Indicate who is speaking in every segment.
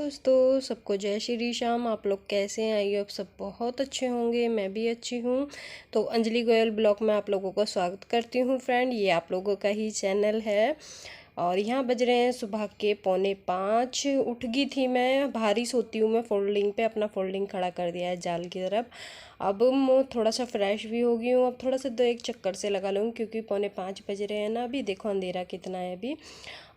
Speaker 1: दोस्तों, सबको जय श्री श्याम। आप लोग कैसे हैं? आइए, आप सब बहुत अच्छे होंगे। मैं भी अच्छी हूँ। तो अंजलि गोयल ब्लॉग में आप लोगों का स्वागत करती हूँ फ्रेंड। ये आप लोगों का ही चैनल है और यहाँ बज रहे हैं सुबह के 4:45। उठ गई थी मैं, भारी सोती हूँ मैं। फोल्डिंग पे अपना फोल्डिंग खड़ा कर दिया है जाल की तरफ। अब मैं थोड़ा सा फ्रेश भी हो गई हूँ। अब थोड़ा सा एक चक्कर से लगा लूँगी क्योंकि 4:45 बज रहे हैं ना। अभी देखो अंधेरा कितना है अभी।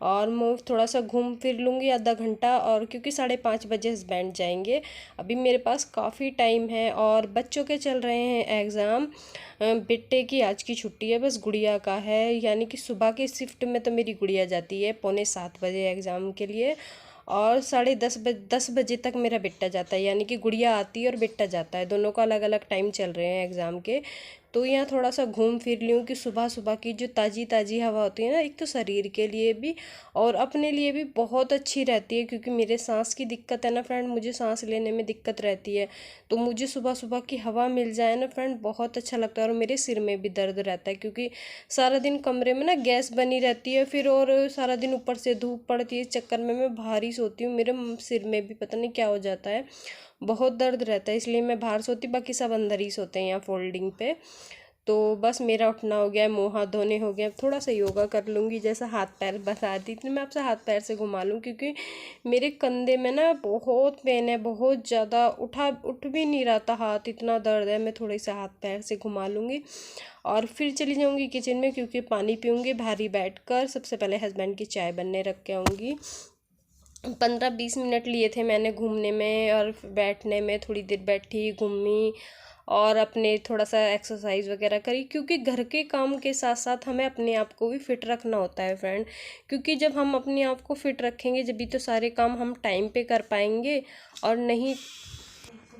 Speaker 1: और मैं थोड़ा सा घूम फिर लूँगी आधा घंटा, और क्योंकि 5:30 बजे हस्बैंड जाएंगे। अभी मेरे पास काफ़ी टाइम है और बच्चों के चल रहे हैं एग्ज़ाम। बेटे की आज की छुट्टी है, बस गुड़िया का है। यानी कि सुबह की शिफ्ट में तो मेरी गुड़िया जाती है 6:45 बजे एग्ज़ाम के लिए, और 10:30 बजे तक मेरा बेटा जाता है। यानी कि गुड़िया आती है और बेटा जाता है, दोनों का अलग अलग टाइम चल रहे हैं एग्ज़ाम के। तो यहाँ थोड़ा सा घूम फिर लूँ कि सुबह सुबह की जो ताज़ी ताज़ी हवा होती है ना, एक तो शरीर के लिए भी और अपने लिए भी बहुत अच्छी रहती है। क्योंकि मेरे सांस की दिक्कत है ना फ्रेंड, मुझे सांस लेने में दिक्कत रहती है। तो मुझे सुबह सुबह की हवा मिल जाए ना फ्रेंड, बहुत अच्छा लगता है। और मेरे सिर में भी दर्द रहता है क्योंकि सारा दिन कमरे में ना गैस बनी रहती है फिर, और सारा दिन ऊपर से धूप पड़ती है। इस चक्कर में मैं भारी सोती हूँ, मेरे सिर में भी पता नहीं क्या हो जाता है, बहुत दर्द रहता है। इसलिए मैं बाहर सोती, बाकी सब अंदर ही सोते हैं यहाँ फोल्डिंग पे। तो बस मेरा उठना हो गया है, मुँह हाथ धोने हो गया। थोड़ा सा योगा कर लूँगी, जैसा हाथ पैर बताती थी मैं आपसे, हाथ पैर से घुमा लूँ क्योंकि मेरे कंधे में ना बहुत पेन है, बहुत ज़्यादा। उठ भी नहीं रहा था हाथ, इतना दर्द है। मैं थोड़े से हाथ पैर से घुमा लूँगी और फिर चली जाऊँगी किचन में क्योंकि पानी पीऊँगी भारी बैठकर। सबसे पहले हस्बैंड की चाय बनने रख के आऊँगी। 15-20 मिनट लिए थे मैंने घूमने में और बैठने में। थोड़ी देर बैठी, घूमी और अपने थोड़ा सा एक्सरसाइज वगैरह करी, क्योंकि घर के काम के साथ साथ हमें अपने आप को भी फिट रखना होता है फ्रेंड। क्योंकि जब हम अपने आप को फिट रखेंगे जब भी तो सारे काम हम टाइम पे कर पाएंगे। और नहीं,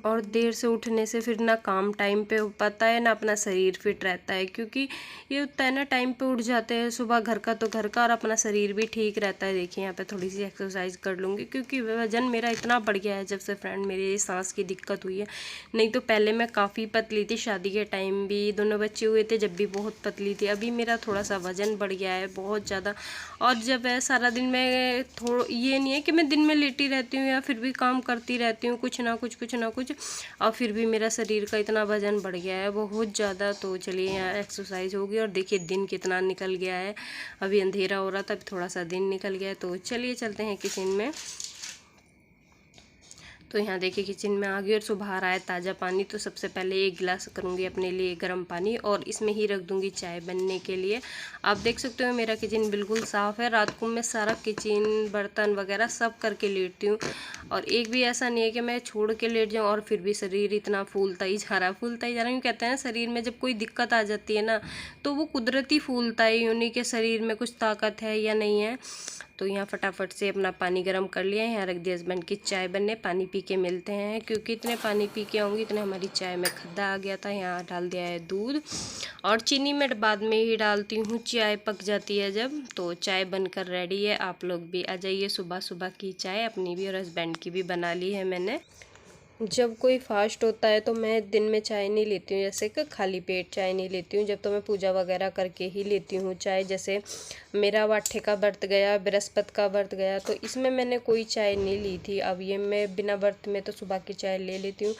Speaker 1: और देर से उठने से फिर ना काम टाइम पे हो पाता है ना अपना शरीर फिट रहता है। क्योंकि ये होता है ना, टाइम पे उठ जाते हैं सुबह, घर का तो घर का और अपना शरीर भी ठीक रहता है। देखिए यहाँ पे थोड़ी सी एक्सरसाइज कर लूँगी क्योंकि वजन मेरा इतना बढ़ गया है जब से फ्रेंड मेरी सांस की दिक्कत हुई है। नहीं तो पहले मैं काफ़ी पतली थी, शादी के टाइम भी, दोनों बच्चे हुए थे जब भी बहुत पतली थी। अभी मेरा थोड़ा सा वजन बढ़ गया है बहुत ज़्यादा। और जब है सारा दिन मैं ये नहीं है कि मैं दिन में लेटी रहती हूँ या फिर भी काम करती रहती हूँ, कुछ ना कुछ और फिर भी मेरा शरीर का इतना वजन बढ़ गया है बहुत ज़्यादा। तो चलिए यहाँ एक्सरसाइज होगी और देखिए दिन कितना निकल गया है। अभी अंधेरा हो रहा था, अभी थोड़ा सा दिन निकल गया है। तो चलिए चलते हैं किचन में। तो यहाँ देखिए किचन में आ गई और सुबह आ रहा है ताज़ा पानी। तो सबसे पहले एक गिलास करूँगी अपने लिए गर्म पानी और इसमें ही रख दूँगी चाय बनने के लिए। आप देख सकते हो मेरा किचन बिल्कुल साफ़ है। रात को मैं सारा किचन बर्तन वगैरह सब करके लेटती हूँ, और एक भी ऐसा नहीं है कि मैं छोड़ के लेट जाऊँ और फिर भी शरीर इतना फूलता ही जा रहा है, फूलता ही जा रहा है। कहते हैं शरीर में जब कोई दिक्कत आ जाती है ना, तो वो कुदरती फूलता है, उन्हीं के शरीर में कुछ ताकत है या नहीं है। तो यहाँ फटाफट से अपना पानी गर्म कर लिया है, यहाँ रख दिया हस्बैंड की चाय बनने। पानी पी के मिलते हैं, क्योंकि इतने पानी पी के आऊँगी इतने हमारी चाय में खद्दा आ गया था। यहाँ डाल दिया है दूध, और चीनी मैं बाद में ही डालती हूँ, चाय पक जाती है जब। तो चाय बनकर रेडी है, आप लोग भी आ जाइए। सुबह सुबह की चाय अपनी भी और हस्बैंड की भी बना ली है मैंने। जब कोई फास्ट होता है तो मैं दिन में चाय नहीं लेती हूँ, जैसे कि खाली पेट चाय नहीं लेती हूँ। जब तो मैं पूजा वगैरह करके ही लेती हूँ चाय। जैसे मेरा वाठे का व्रत गया, बृहस्पति का व्रत गया, तो इसमें मैंने कोई चाय नहीं ली थी। अब ये मैं बिना व्रत में तो सुबह की चाय ले लेती हूँ।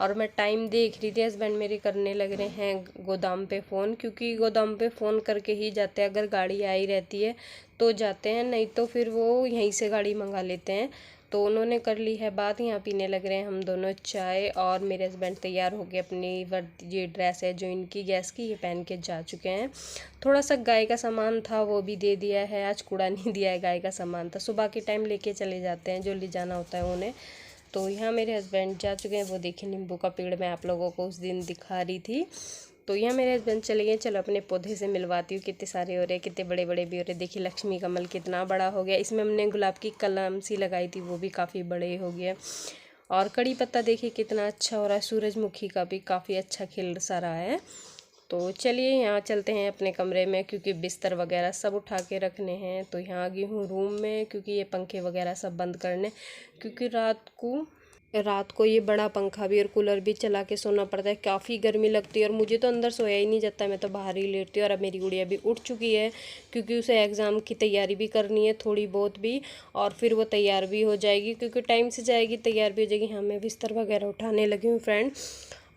Speaker 1: और मैं टाइम देख रही थी, हस्बैंड मेरे करने लग रहे हैं गोदाम पे फ़ोन, क्योंकि गोदाम पे फ़ोन करके ही जाते हैं। अगर गाड़ी आई रहती है तो जाते हैं, नहीं तो फिर वो यहीं से गाड़ी मंगा लेते हैं। तो उन्होंने कर ली है बात, यहाँ पीने लग रहे हैं हम दोनों चाय। और मेरे हस्बैंड तैयार हो गए, अपनी ये ड्रेस है जो इनकी गैस की, ये पहन के जा चुके हैं। थोड़ा सा गाय का सामान था वो भी दे दिया है, आज कूड़ा नहीं दिया है, गाय का सामान था। सुबह के टाइम लेके चले जाते हैं जो ले जाना होता है उन्हें। तो यहाँ मेरे हस्बैंड जा चुके हैं। वो देखिए नींबू का पेड़ मैं आप लोगों को उस दिन दिखा रही थी। तो यहाँ मेरे हस्बैंड चले गए। चलो अपने पौधे से मिलवाती हूँ, कितने सारे हो रहे हैं, कितने बड़े बड़े भी हो रहे हैं। देखिए लक्ष्मी कमल कितना बड़ा हो गया। इसमें हमने गुलाब की कलम सी लगाई थी, वो भी काफ़ी बड़े हो गए। और कड़ी पत्ता देखिए कितना अच्छा हो रहा है। सूरजमुखी का भी काफ़ी अच्छा खिल सा रहा है। तो चलिए यहाँ चलते हैं अपने कमरे में, क्योंकि बिस्तर वगैरह सब उठा के रखने हैं। तो यहाँ आ गई हूँ रूम में, क्योंकि ये पंखे वगैरह सब बंद करने, क्योंकि रात को रात को ये बड़ा पंखा भी और कूलर भी चला के सोना पड़ता है, काफ़ी गर्मी लगती है और मुझे तो अंदर सोया ही नहीं जाता, मैं तो बाहर ही लेटती हूँ। और अब मेरी गुड़िया भी उठ चुकी है क्योंकि उसे एग्ज़ाम की तैयारी भी करनी है थोड़ी बहुत भी, और फिर वो तैयार भी हो जाएगी क्योंकि टाइम से जाएगी, तैयार भी हो जाएगी। हाँ, मैं बिस्तर वगैरह उठाने लगी हूँ फ्रेंड।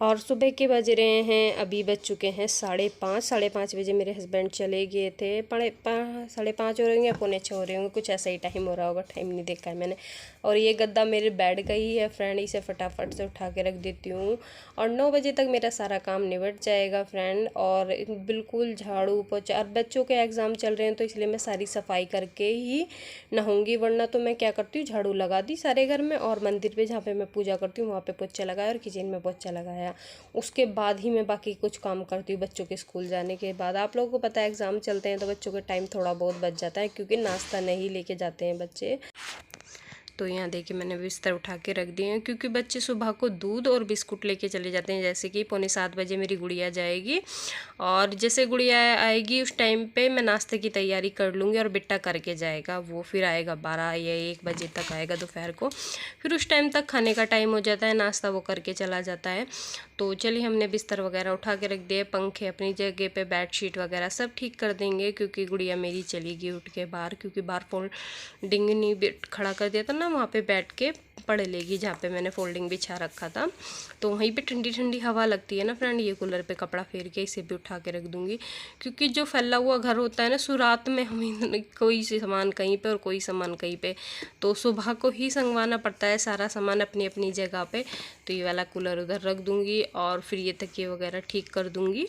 Speaker 1: और सुबह के बज रहे हैं, अभी बज चुके हैं 5:30। 5:30 बजे मेरे हस्बैंड चले गए थे, 5:30 हो रहे होंगे या 5:45 हो रहे होंगे, कुछ ऐसा ही टाइम हो रहा होगा, टाइम नहीं देखा है मैंने। और ये गद्दा मेरे बेड का ही है फ्रेंड, इसे फटाफट से उठा के रख देती हूँ और 9 बजे तक मेरा सारा काम निबट जाएगा फ्रेंड। और बिल्कुल झाड़ू पोछा, और बच्चों के एग्ज़ाम चल रहे हैं तो इसलिए मैं सारी सफाई करके ही नहाऊंगी, वरना तो मैं क्या करती हूँ, झाड़ू लगा दी सारे घर में और मंदिर पे जहाँ पे मैं पूजा करती हूँ वहाँ पे पोछा लगाया और किचन में पोछा लगाया, उसके बाद ही मैं बाकी कुछ काम करती हूँ बच्चों के स्कूल जाने के बाद। आप लोगों को पता है एग्ज़ाम चलते हैं तो बच्चों के टाइम थोड़ा बहुत बच जाता है क्योंकि नाश्ता नहीं लेके जाते हैं बच्चे। तो यहाँ देखिए मैंने बिस्तर उठा के रख दिए हैं क्योंकि बच्चे सुबह को दूध और बिस्कुट लेके चले जाते हैं। जैसे कि 6:45 बजे मेरी गुड़िया जाएगी और जैसे गुड़िया आएगी उस टाइम पे मैं नाश्ते की तैयारी कर लूँगी और बिट्टा करके जाएगा, वो फिर आएगा 12 या 1 बजे तक आएगा दोपहर को, फिर उस टाइम तक खाने का टाइम हो जाता है, नाश्ता वो करके चला जाता है। तो चलिए हमने बिस्तर वगैरह उठा के रख दिए, पंखे अपनी जगह पे, बेडशीट वगैरह सब ठीक कर देंगे क्योंकि गुड़िया मेरी चली गई उठ के बाहर, क्योंकि बाहर फोल्डिंग नहीं खड़ा कर दिया था ना, वहाँ पे बैठ के पढ़ लेगी जहाँ पे मैंने फोल्डिंग बिछा रखा था। तो वहीं पे ठंडी ठंडी हवा लगती है ना फ्रेंड, ये कूलर पे कपड़ा फेर के इसे भी उठा के रख दूँगी क्योंकि जो फैला हुआ घर होता है ना, सुरात में हमें कोई सामान कहीं पे और कोई सामान कहीं पे, तो सुबह को ही संगवाना पड़ता है सारा सामान अपनी अपनी जगह पे। तो ये वाला कूलर उधर रख दूँगी और फिर ये तकिए वगैरह ठीक कर दूँगी।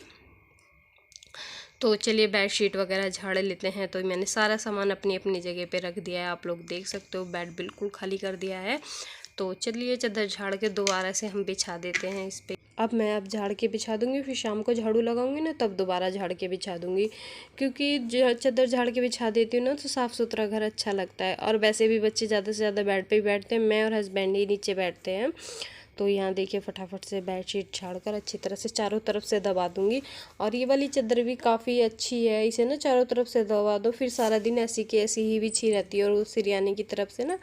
Speaker 1: तो चलिए बेडशीट वगैरह झाड़ लेते हैं। तो मैंने सारा सामान अपनी अपनी जगह पे रख दिया है, आप लोग देख सकते हो बेड बिल्कुल खाली कर दिया है। तो चलिए चादर झाड़ के दोबारा से हम बिछा देते हैं इस पे। अब झाड़ के बिछा दूंगी, फिर शाम को झाड़ू लगाऊंगी ना तब दोबारा झाड़ के बिछा दूंगी क्योंकि चादर झाड़ के बिछा देती हूँ ना तो साफ़ सुथरा घर अच्छा लगता है। और वैसे भी बच्चे ज़्यादा से ज़्यादा बेड पे ही बैठते हैं, मैं और हस्बैंड ही नीचे बैठते हैं। तो यहाँ देखिए फटाफट से बेडशीट झाड़कर अच्छी तरह से चारों तरफ से दबा दूँगी। और ये वाली चादर भी काफ़ी अच्छी है, इसे ना चारों तरफ से दबा दो, फिर सारा दिन ऐसी की ऐसी ही बिछी रहती है। और उस सिरयाने की तरफ से ना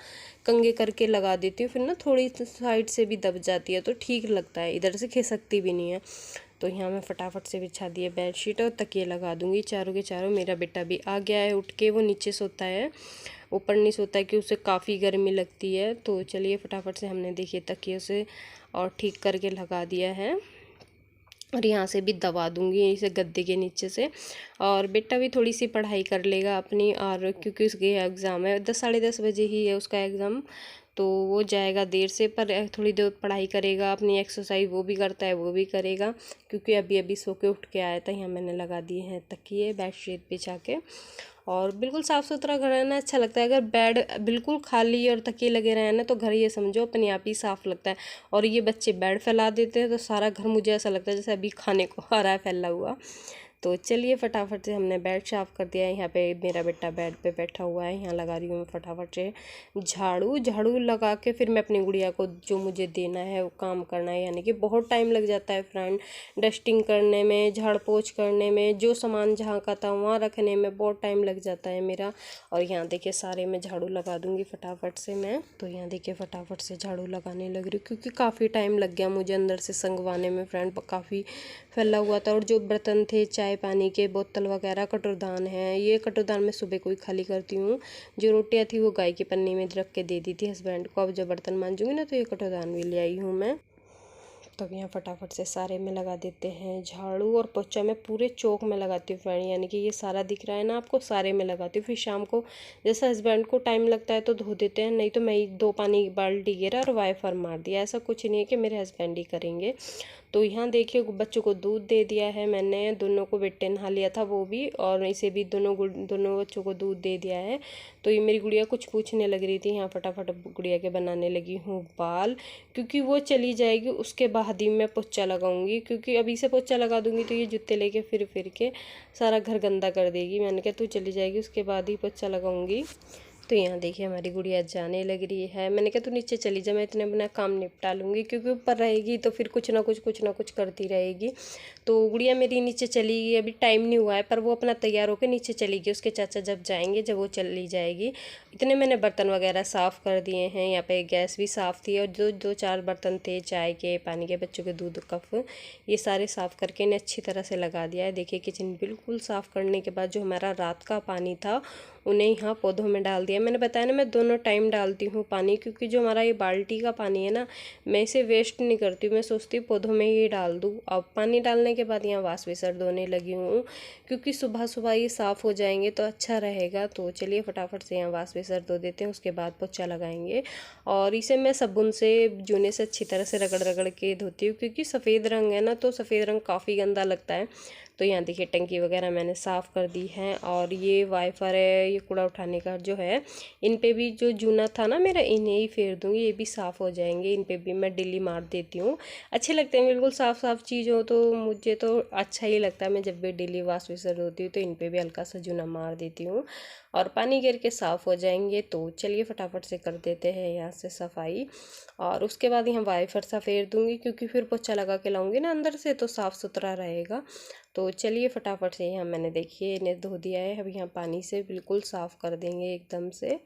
Speaker 1: कंगे करके लगा देती हूँ, फिर ना थोड़ी साइड से भी दब जाती है तो ठीक लगता है, इधर से खिसकती भी नहीं है। तो यहाँ मैं फटाफट से बिछा दिए बेडशीट और तकिए लगा दूँगी चारों के चारों। मेरा बेटा भी आ गया है उठ के, वो नीचे सोता है, ऊपर नहीं सोता है कि उसे काफ़ी गर्मी लगती है। तो चलिए फटाफट से हमने देखिए तकिए से और ठीक करके लगा दिया है और यहाँ से भी दबा दूँगी इसे गद्दे के नीचे से। और बेटा भी थोड़ी सी पढ़ाई कर लेगा अपनी, और क्योंकि उसके एग्ज़ाम है 10 साढ़े 10 बजे ही है उसका एग्ज़ाम, तो वो जाएगा देर से, पर थोड़ी देर पढ़ाई करेगा, अपनी एक्सरसाइज वो भी करता है वो भी करेगा क्योंकि अभी अभी सो के उठ के आया था। यहाँ मैंने लगा दिए हैं तकिए बेडशीट बिछा के। और बिल्कुल साफ़ सुथरा घर रहना अच्छा लगता है, अगर बेड बिल्कुल खाली और तकिए लगे रहे ना तो घर ये समझो अपने आप ही साफ़ लगता है। और ये बच्चे बेड फैला देते हैं तो सारा घर मुझे ऐसा लगता है जैसे अभी खाने को आ रहा है फैला हुआ। तो चलिए फटाफट से हमने बेड साफ़ कर दिया है। यहाँ पे मेरा बेटा बेड पे बैठा हुआ है, यहाँ लगा रही हूँ मैं फटाफट से झाड़ू लगा के फिर मैं अपनी गुड़िया को जो मुझे देना है वो काम करना है। यानी कि बहुत टाइम लग जाता है फ्रेंड, डस्टिंग करने में, झाड़ पोछ करने में, जो सामान जहाँ का था वहाँ रखने में बहुत टाइम लग जाता है मेरा। और यहाँ देखिए सारे में झाड़ू लगा दूँगी फटाफट से मैं। तो यहाँ देखिए फटाफट से झाड़ू लगाने लग रही क्योंकि काफ़ी टाइम लग गया मुझे अंदर से संगवाने में फ्रेंड, काफ़ी फैला हुआ था। और जो बर्तन थे चाय पानी के, बोतल वगैरह, कटोरदान है, ये कटोरदान मैं सुबह को ही खाली करती हूँ। जो रोटियाँ थी वो गाय की पन्नी में रख के दे दी थी हस्बैंड को, अब जब बर्तन मांजूंगी ना तो ये कटोरदान भी ले आई हूँ मैं। तो यहाँ फटाफट से सारे में लगा देते हैं झाड़ू। और पोछा मैं पूरे चौक में लगाती हूँ फ्रेंड, यानी कि ये सारा दिख रहा है ना आपको, सारे में लगाती हूँ। फिर शाम को जैसे हस्बैंड को टाइम लगता है तो धो देते हैं, नहीं तो मैं 2 पानी बाल्टी गिरा और वाइफर मार दिया, ऐसा कुछ नहीं है कि मेरे हस्बैंड ही करेंगे। तो यहाँ देखिए बच्चों को दूध दे दिया है मैंने, दोनों को बेटे नहा लिया था वो भी, और इसे भी दोनों बच्चों को दूध दे दिया है। तो ये मेरी गुड़िया कुछ पूछने लग रही थी, यहाँ फटाफट गुड़िया के बनाने लगी हूँ बाल, क्योंकि वो चली जाएगी उसके बाद ही मैं पोछा लगाऊंगी, क्योंकि अभी से पोछा लगा दूंगी तो ये जूते लेके फिर के सारा घर गंदा कर देगी। मैंने कहा तू चली जाएगी उसके बाद ही पोछा लगाऊंगी। तो यहाँ देखिए हमारी गुड़िया जाने लग रही है, मैंने कहा तू नीचे चली जा, मैं इतने अपना काम निपटा लूँगी, क्योंकि ऊपर रहेगी तो फिर कुछ ना कुछ करती रहेगी। तो गुड़िया मेरी नीचे चली गई, अभी टाइम नहीं हुआ है पर वो अपना तैयार होकर नीचे चली गई, उसके चाचा जब जाएंगे जब वो चली जाएगी। इतने मैंने बर्तन वगैरह साफ़ कर दिए हैं। यहाँ पे गैस भी साफ़ थी और जो दो चार बर्तन थे चाय के, पानी के, बच्चों के दूध कप, ये सारे साफ़ करके इन्हें अच्छी तरह से लगा दिया है। देखिए किचन बिल्कुल साफ़ करने के बाद जो हमारा रात का पानी था उन्हें यहाँ पौधों में डाल दिया। मैंने बताया ना मैं दोनों टाइम डालती हूँ पानी, क्योंकि जो हमारा ये बाल्टी का पानी है ना, मैं इसे वेस्ट नहीं करती हूँ। मैं सोचती हूँ पौधों में ही डाल दूँ। अब पानी डालने के बाद यहाँ वास विसर धोने लगी हूँ, क्योंकि सुबह सुबह ये साफ़ हो जाएंगे तो अच्छा रहेगा। तो चलिए फटाफट से यहाँ वास विसर धो देते हैं, उसके बाद पोछा लगाएंगे। और इसे मैं साबुन से जूने से अच्छी तरह से रगड़ रगड़ के धोती हूँ, क्योंकि सफ़ेद रंग है ना, तो सफ़ेद रंग काफ़ी गंदा लगता है। तो यहाँ देखिए टंकी वगैरह मैंने साफ़ कर दी है। और ये वाइपर है, ये कूड़ा उठाने का जो है, इन पे भी जो जूना था ना मेरा, इन्हें ही फेर दूँगी, ये भी साफ़ हो जाएंगे। इन पे भी मैं डेली मार देती हूँ। अच्छे लगते हैं बिल्कुल साफ़ साफ़ चीज़ हो तो मुझे तो अच्छा ही लगता है। मैं जब भी डेली वाश विसर होती हूँ तो इन पे भी हल्का सा जूना मार देती हूँ और पानी गिर के साफ़ हो जाएंगे। तो चलिए फटाफट से कर देते हैं यहाँ से सफाई। और उसके बाद यहाँ वाइपर सा फेर दूँगी, क्योंकि फिर पोछा लगा के लाऊंगी ना अंदर से तो साफ़ सुथरा रहेगा। तो चलिए फटाफट से यहाँ मैंने देखिए इन्हें धो दिया है। अब यहाँ पानी से बिल्कुल साफ़ कर देंगे एकदम से।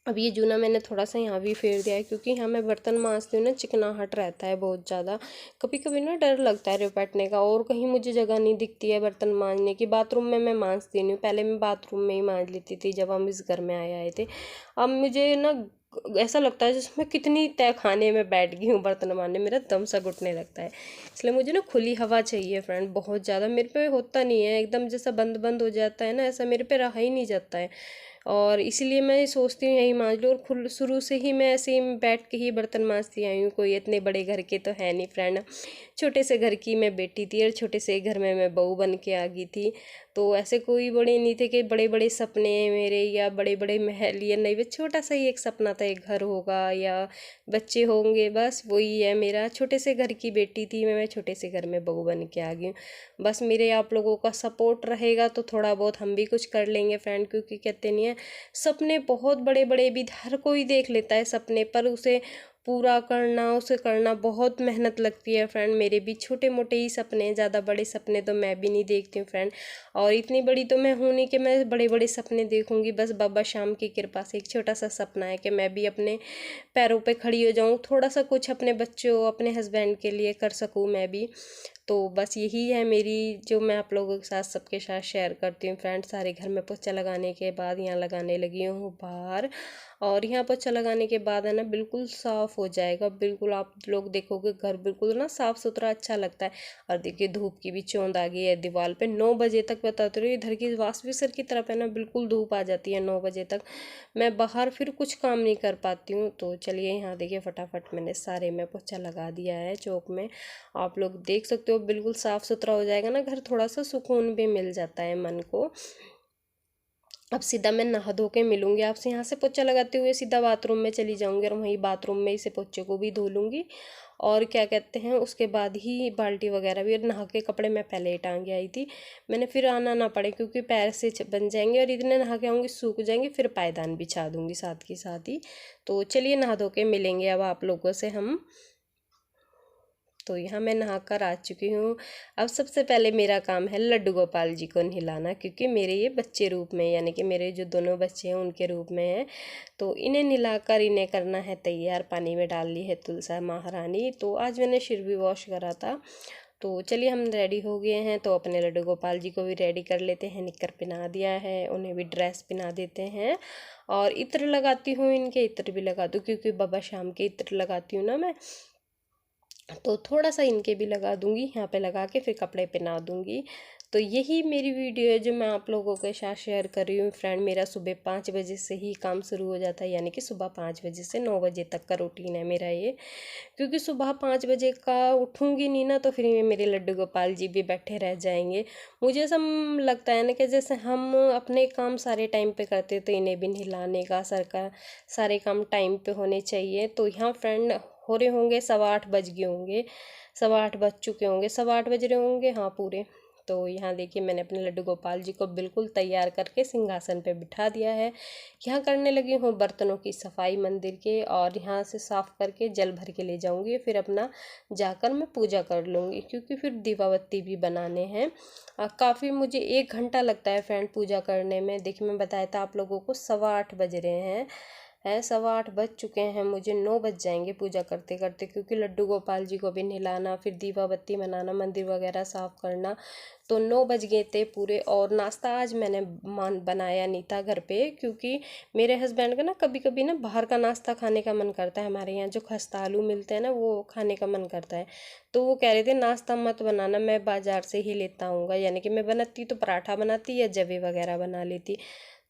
Speaker 1: अब ये जूना मैंने थोड़ा सा यहाँ भी फेर दिया है, क्योंकि यहाँ मैं बर्तन मांजती हूँ ना, चिकनाहट रहता है बहुत ज़्यादा। कभी कभी ना डर लगता है रिपटने का, और कहीं मुझे जगह नहीं दिखती है बर्तन मांजने की। बाथरूम में मैं मांजती नहीं हूँ, पहले मैं बाथरूम में ही मांज लेती थी जब हम इस घर में आए थे। अब मुझे ना ऐसा लगता है जैसे मैं कितनी तय खाने में बैठ गई हूँ बर्तन मांजने, मेरा दम सा घुटने लगता है। इसलिए मुझे ना खुली हवा चाहिए फ्रेंड, बहुत ज़्यादा मेरे पे होता नहीं है, एकदम जैसा बंद बंद हो जाता है ना, ऐसा मेरे पे रहा ही नहीं जाता है। और इसीलिए मैं सोचती हूँ यही मांज लूँ। और खुद शुरू से ही मैं ऐसे ही बैठ के ही बर्तन मांजती आई हूँ, कोई इतने बड़े घर के तो है नहीं फ्रेंड। छोटे से घर की मैं बेटी थी और छोटे से घर में मैं बहू बन के आ गई थी। तो ऐसे कोई बड़े नहीं थे कि बड़े बड़े सपने मेरे या बड़े बड़े महल, या नहीं, बस छोटा सा ही एक सपना था, एक घर होगा या बच्चे होंगे, बस वही है मेरा। छोटे से घर की बेटी थी मैं छोटे से घर में बहू बन के आ गई हूँ। बस मेरे आप लोगों का सपोर्ट रहेगा तो थोड़ा बहुत हम भी कुछ कर लेंगे फ्रेंड, क्योंकि कहते नहीं है सपने बहुत बड़े बड़े भी हर कोई देख लेता है सपने, पर उसे पूरा करना, उसे करना बहुत मेहनत लगती है फ्रेंड। मेरे भी छोटे मोटे ही सपने हैं, ज़्यादा बड़े सपने तो मैं भी नहीं देखती हूँ फ्रेंड। और इतनी बड़ी तो मैं हूँ नहीं कि मैं बड़े बड़े सपने देखूंगी। बस बाबा श्याम की कृपा से एक छोटा सा सपना है कि मैं भी अपने पैरों पे खड़ी हो जाऊँ, थोड़ा सा कुछ अपने बच्चों, अपने हस्बैंड के लिए कर सकूँ मैं भी। तो बस यही है मेरी, जो मैं आप लोगों के साथ सबके साथ शेयर करती हूँ फ्रेंड। सारे घर में पोछा लगाने के बाद यहाँ लगाने लगी हूँ बाहर। और यहाँ पोछा लगाने के बाद है ना बिल्कुल साफ़ हो जाएगा, बिल्कुल आप लोग देखोगे घर बिल्कुल ना साफ़ सुथरा अच्छा लगता है। और देखिए धूप की भी चौंध आ गई है दीवार पे। 9 बजे तक बताते रही इधर की वासविसर की तरफ है ना बिल्कुल धूप आ जाती है 9 बजे तक। मैं बाहर फिर कुछ काम नहीं कर पाती हूँ। तो चलिए यहाँ देखिए फटाफट मैंने सारे में पोछा लगा दिया है चौक में। आप लोग देख सकते हो बिल्कुल साफ़ सुथरा हो जाएगा ना घर, थोड़ा सा सुकून भी मिल जाता है मन को। अब सीधा मैं नहा धो के मिलूंगी आपसे। यहाँ से पोछा लगाते हुए सीधा बाथरूम में चली जाऊंगी और वहीं बाथरूम में इसे पोछे को भी धो लूँगी। और क्या कहते हैं उसके बाद ही बाल्टी वगैरह भी, और नहा के कपड़े मैं पहले ही टांग आई थी, मैंने फिर आना ना पड़े, क्योंकि पैर से बन जाएंगे और इतने नहा के आऊँगी सूख जाएंगे, फिर पायदान बिछा दूँगी साथ के साथ ही। तो चलिए नहा धो के मिलेंगे अब आप लोगों से हम। तो यहाँ मैं नहाकर आ चुकी हूँ। अब सबसे पहले मेरा काम है लड्डू गोपाल जी को नहलाना, क्योंकि मेरे ये बच्चे रूप में, यानी कि मेरे जो दोनों बच्चे हैं उनके रूप में है। तो इन्हें नहलाकर इन्हें करना है तैयार। पानी में डाल ली है तुलसा महारानी। तो आज मैंने सिर भी वॉश करा था। तो चलिए हम रेडी हो गए हैं, तो अपने लड्डू गोपाल जी को भी रेडी कर लेते हैं। निक्कर पहना दिया है, उन्हें भी ड्रेस पहना देते हैं। और इत्र लगाती हूँ, इनके इत्र भी लगा दूँ, क्योंकि बाबा शाम के इत्र लगाती हूँ ना मैं, तो थोड़ा सा इनके भी लगा दूंगी। यहाँ पे लगा के फिर कपड़े पहना दूंगी। तो यही मेरी वीडियो है जो मैं आप लोगों के साथ शेयर कर रही हूँ फ्रेंड। मेरा सुबह 5 बजे से ही काम शुरू हो जाता है, यानी कि सुबह 5 बजे से 9 बजे तक का रूटीन है मेरा ये। क्योंकि सुबह 5 बजे का उठूँगी नहीं ना, तो फिर ये मेरे लड्डू गोपाल जी भी बैठे रह जाएंगे। मुझे ऐसा लगता है ना कि जैसे हम अपने काम सारे टाइम पे करते, तो इन्हें भी नहलाने का सारे काम टाइम पे होने चाहिए। तो यहाँ फ्रेंड हो रहे होंगे 8:15 बज गए होंगे, 8:15 बज चुके होंगे, 8:15 बज रहे होंगे हाँ पूरे। तो यहाँ देखिए मैंने अपने लड्डू गोपाल जी को बिल्कुल तैयार करके सिंहासन पे बिठा दिया है। यहाँ करने लगी हूँ बर्तनों की सफाई मंदिर के, और यहाँ से साफ़ करके जल भर के ले जाऊँगी, फिर अपना जाकर मैं पूजा कर लूँगी, क्योंकि फिर दीपावती भी बनाने हैं। काफ़ी मुझे 1 घंटा लगता है फ्रेंड पूजा करने में। देखिए मैं बताया था आप लोगों को 8:15 बज रहे हैं, 8:15 बज चुके हैं, मुझे 9 बज जाएंगे पूजा करते करते, क्योंकि लड्डू गोपाल जी को भी नहलाना, फिर दीपावती मनाना, मंदिर वगैरह साफ़ करना, तो 9 बज गए थे पूरे। और नाश्ता आज मैंने बनाया नहीं था घर पे, क्योंकि मेरे हस्बैंड का ना कभी कभी ना बाहर का नाश्ता खाने का मन करता है। हमारे यहाँ जो खस्ता आलू मिलते हैं ना, वो खाने का मन करता है। तो वो कह रहे थे नाश्ता मत बनाना, मैं बाज़ार से ही लेता आऊँगा। यानी कि मैं बनाती तो पराठा बनाती या जवे वगैरह बना लेती,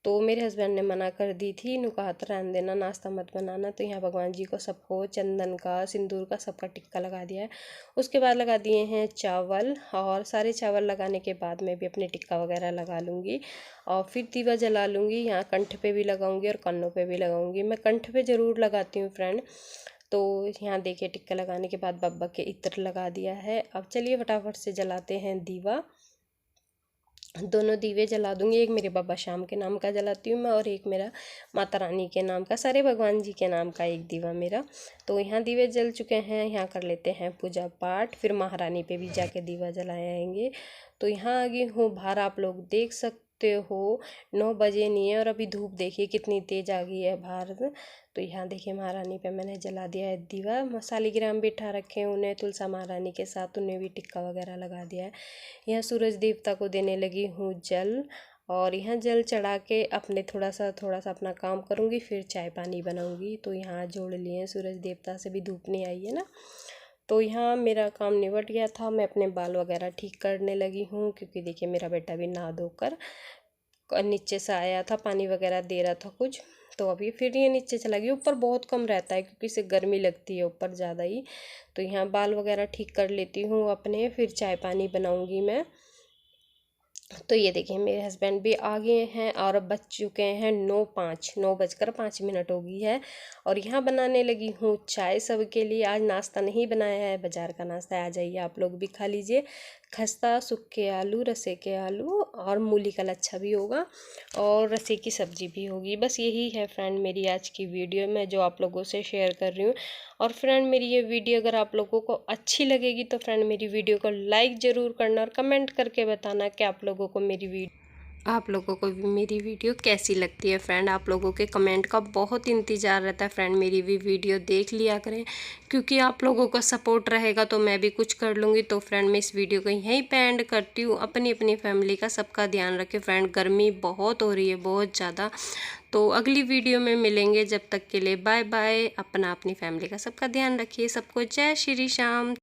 Speaker 1: तो मेरे हस्बैंड ने मना कर दी थी, इन्हों कहा था रहने देना, नाश्ता मत बनाना। तो यहाँ भगवान जी को सबको चंदन का, सिंदूर का, सबका टिक्का लगा दिया है। उसके बाद लगा दिए हैं चावल, और सारे चावल लगाने के बाद मैं भी अपने टिक्का वगैरह लगा लूँगी और फिर दीवा जला लूँगी। यहाँ कंठ पे भी लगाऊँगी और कन्नों पे भी लगाऊँगी। मैं कंठ पे ज़रूर लगाती हूँ फ्रेंड। तो यहाँ देखिए टिक्का लगाने के बाद बाबा के इत्र लगा दिया है। अब चलिए फटाफट से जलाते हैं दीवा। दोनों दीवे जला दूंगी, एक मेरे बाबा श्याम के नाम का जलाती हूँ मैं, और एक मेरा माता रानी के नाम का, सारे भगवान जी के नाम का एक दीवा मेरा। तो यहाँ दीवे जल चुके हैं, यहाँ कर लेते हैं पूजा पाठ, फिर महारानी पे भी जाके दीवा जलाए आएंगे। तो यहाँ आ गई हूँ बाहर, आप लोग देख सकते हो 9 बजे नहीं है, और अभी धूप देखिए कितनी तेज़ आ गई है बाहर। तो यहाँ देखिए महारानी पे मैंने जला दिया है दीवा। शालिग्राम बिठा रखे हैं उन्हें, तुलसा महारानी के साथ, उन्हें भी टिक्का वगैरह लगा दिया है। यहाँ सूरज देवता को देने लगी हूँ जल, और यहाँ जल चढ़ा के अपने थोड़ा सा अपना काम करूँगी, फिर चाय पानी बनाऊँगी। तो यहाँ जोड़ लिए हैं, सूरज देवता से भी धूप नहीं आई है ना। तो यहाँ मेरा काम निपट गया था, मैं अपने बाल वगैरह ठीक करने लगी हूँ, क्योंकि देखिए मेरा बेटा भी नहा धोकर नीचे से आया था, पानी वगैरह दे रहा था कुछ, तो अभी फिर ये नीचे चला गया। ऊपर बहुत कम रहता है क्योंकि इसे गर्मी लगती है ऊपर ज़्यादा ही। तो यहाँ बाल वगैरह ठीक कर लेती हूँ अपने, फिर चाय पानी बनाऊँगी मैं। तो ये देखिए मेरे हस्बैंड भी आ गए हैं, और अब बज चुके हैं 9:05 हो गई है। और यहाँ बनाने लगी हूँ चाय सबके लिए। आज नाश्ता नहीं बनाया है, बाज़ार का नाश्ता है, आ जाइए आप लोग भी खा लीजिए। खस्ता, सूखे आलू, रसे के आलू, और मूली का लच्छा भी होगा, और रसे की सब्ज़ी भी होगी। बस यही है फ्रेंड मेरी आज की वीडियो में, जो आप लोगों से शेयर कर रही हूँ। और फ्रेंड मेरी ये वीडियो अगर आप लोगों को अच्छी लगेगी तो फ्रेंड मेरी वीडियो को लाइक ज़रूर करना, और कमेंट करके बताना कि आप लोगों को मेरी वीडियो कैसी लगती है। फ्रेंड आप लोगों के कमेंट का बहुत इंतज़ार रहता है फ्रेंड, मेरी भी वीडियो देख लिया करें, क्योंकि आप लोगों का सपोर्ट रहेगा तो मैं भी कुछ कर लूँगी। तो फ्रेंड मैं इस वीडियो को यहीं पे एंड करती हूँ। अपनी फैमिली का सबका ध्यान रखें फ्रेंड, गर्मी बहुत हो रही है, बहुत ज़्यादा। तो अगली वीडियो में मिलेंगे, जब तक के लिए बाय बाय। अपनी फैमिली का सबका ध्यान रखिए। सबको जय श्री श्याम।